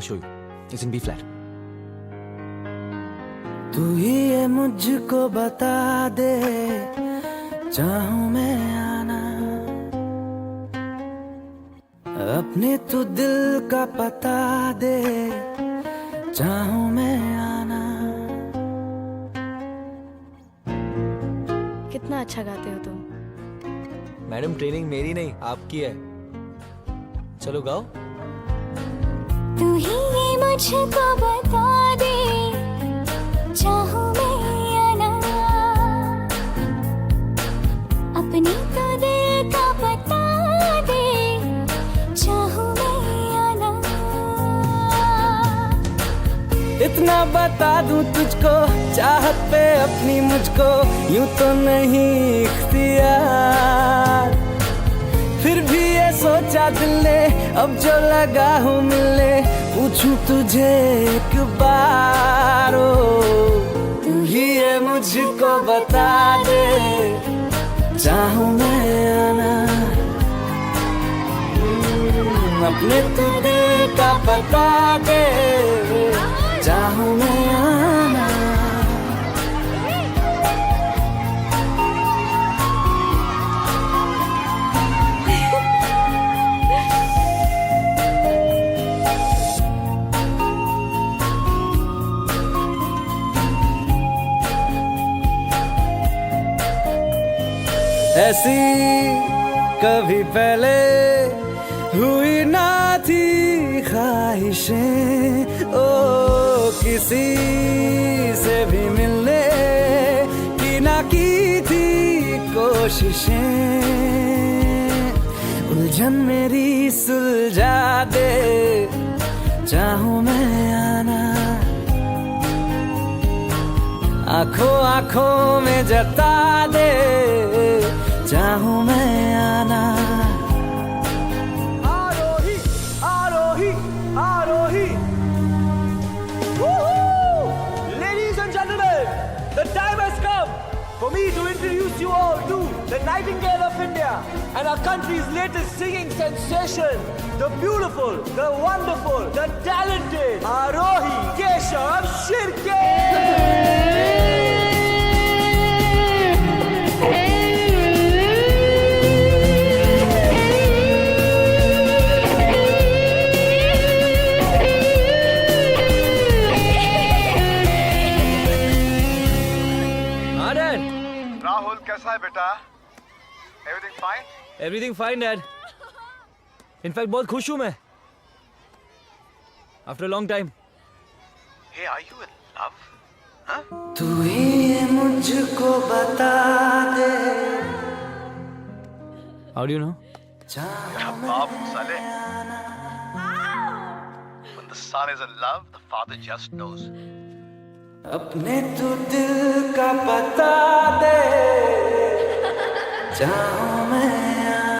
show you. It's in B flat. तू ही ये मुझको बता दे, चाहूं मैं आना, अपने तू दिल का पता दे, चाहूं मैं आना। कितना अच्छा गाते हो तुम। मैडम ट्रेनिंग मेरी नहीं आपकी है। चलो गाओ। तू ही ये मुझको बता दे, चाहूं मैं आना, अपनी तो दिल का पता दे, चाहूं मैं आना। इतना बता दूं तुझको, चाहत पे अपनी मुझको यूं तो नहीं इख्तियार, फिर भी ये सोचा दिल ने अब जो लगा हूँ मिलने, पूछूं तुझे एक बार, तू ही ये मुझको बता दे, चाहूं मैं आना, अपने तू दिल का पता दे, चाहूं मैं आना। ऐसी कभी पहले हुई ना थी ख्वाहिशें, ओ किसी से भी मिलने की ना की थी कोशिशें, उलझन मेरी सुलझा दे, चाहूं मैं आना, आंखों आंखों में जता दे, चाहूं मैं आना। आरोही आरोही आरोही। Ladies and gentlemen, the time has come for me to introduce you all to the Nightingale of India and our country's latest singing sensation, the beautiful, the wonderful, the talented Arohi Keshav Shirke. Rahul कैसा है बेटा? Everything fine? Everything fine dad. In fact बहुत खुश हूं मैं, after long time. Hey are you in love? तू ही ये मुझको बता दे, हाउ डू यू नो? बाप साले। When the son is in love, the father just knows. अपने तू दिल का पता दे, चाहूं मैं